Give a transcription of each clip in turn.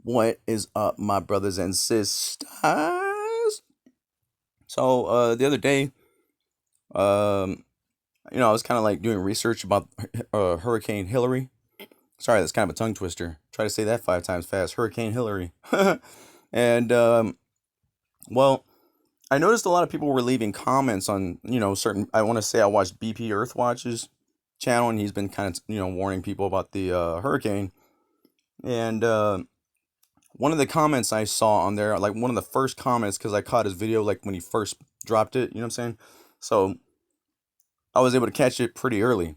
What is up, my brothers and sisters? So, the other day, um, I was kind of like doing research about Hurricane Hillary. Sorry, that's kind of a tongue twister. Try to say that 5 times fast. Hurricane Hillary. And, well, I noticed a lot of people were leaving comments on, certain. I want to say I watched BP Earthwatch's channel, and he's been kind of, warning people about the hurricane. And, one of the comments I saw on there, like one of the first comments, because I caught his video like when he first dropped it, you know what I'm saying? So I was able to catch it pretty early.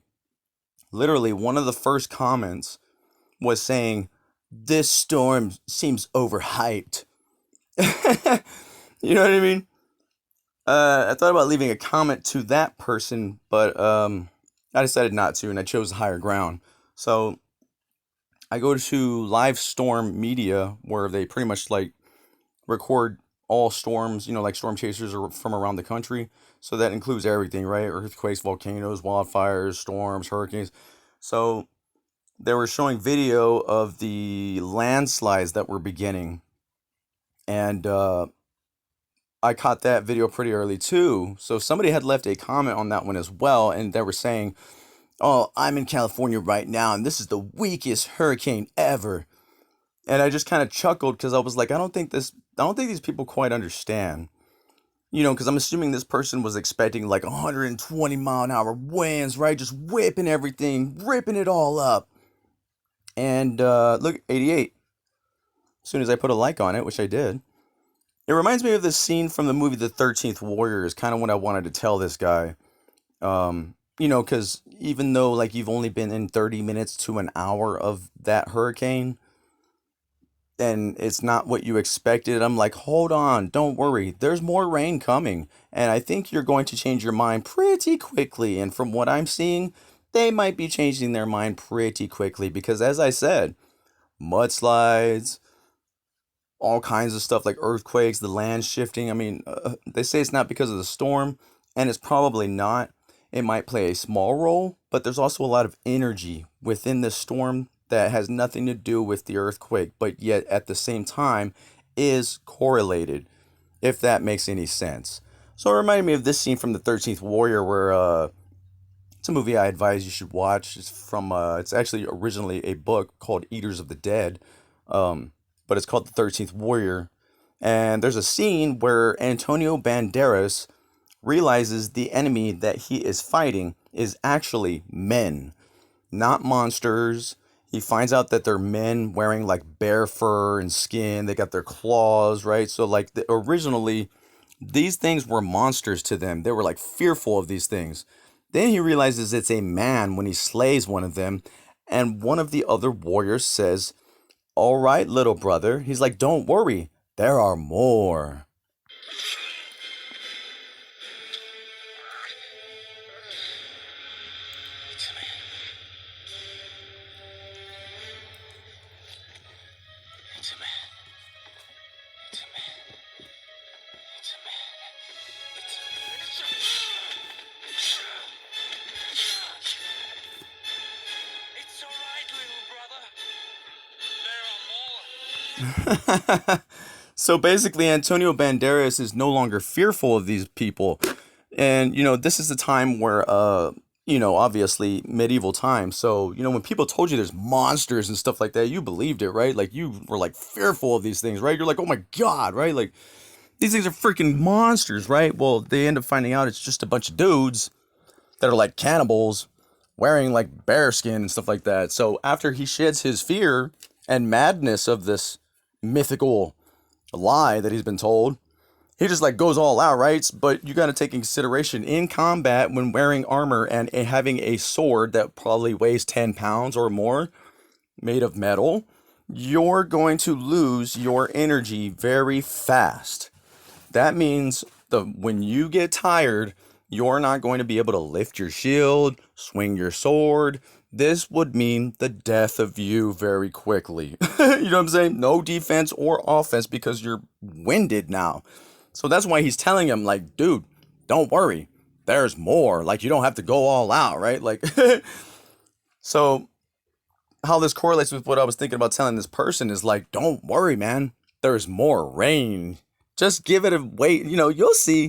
Literally, one of the first comments was saying, "This storm seems overhyped." You know what I mean? I thought about leaving a comment to that person, but I decided not to, and I chose higher ground. So I go to Livestorm Media, where they pretty much like record all storms, like storm chasers are from around the country. So that includes everything, right? Earthquakes, volcanoes, wildfires, storms, hurricanes. So they were showing video of the landslides that were beginning. And I caught that video pretty early too. So somebody had left a comment on that one as well. And they were saying, "Oh, I'm in California right now, and this is the weakest hurricane ever." And I just kind of chuckled because I was like, I don't think these people quite understand. Because I'm assuming this person was expecting like 120-mile-an-hour winds, right? Just whipping everything, ripping it all up. And look, 88. As soon as I put a like on it, which I did, it reminds me of this scene from the movie The 13th Warrior, is kind of what I wanted to tell this guy. Because even though like you've only been in 30 minutes to an hour of that hurricane, and it's not what you expected, I'm like, hold on, don't worry. There's more rain coming. And I think you're going to change your mind pretty quickly. And from what I'm seeing, they might be changing their mind pretty quickly because, as I said, mudslides, all kinds of stuff like earthquakes, the land shifting. I mean, they say it's not because of the storm, and it's probably not. It might play a small role, but there's also a lot of energy within the storm that has nothing to do with the earthquake, but yet at the same time is correlated, if that makes any sense. So it reminded me of this scene from the 13th Warrior, where it's a movie I advise you should watch. It's actually originally a book called Eaters of the Dead, but it's called the 13th Warrior. And there's a scene where Antonio Banderas realizes the enemy that he is fighting is actually men, not monsters. He finds out that they're men wearing like bear fur and skin. They got their claws, right? So like originally, these things were monsters to them. They were like fearful of these things. Then he realizes it's a man when he slays one of them, and one of the other warriors says, "All right, little brother." He's like, "Don't worry, there are more." It's all right, little brother. There are more. So basically, Antonio Banderas is no longer fearful of these people. And, this is the time where, obviously medieval times. So, when people told you there's monsters and stuff like that, you believed it, right? Like, you were like fearful of these things, right? You're like, oh my God, right? Like, these things are freaking monsters, right? Well, they end up finding out it's just a bunch of dudes that are like cannibals wearing like bear skin and stuff like that. So, after he sheds his fear and madness of this mythical lie that he's been told, he just like goes all out, right? But you got to take in consideration in combat when wearing armor and having a sword that probably weighs 10 pounds or more, made of metal, you're going to lose your energy very fast. That means when you get tired, you're not going to be able to lift your shield, swing your sword. This would mean the death of you very quickly. You know what I'm saying? No defense or offense because you're winded now. So that's why he's telling him, like, dude, don't worry. There's more. Like, you don't have to go all out, right? Like, so how this correlates with what I was thinking about telling this person is like, don't worry, man. There's more rain. Just give it a wait. You'll see.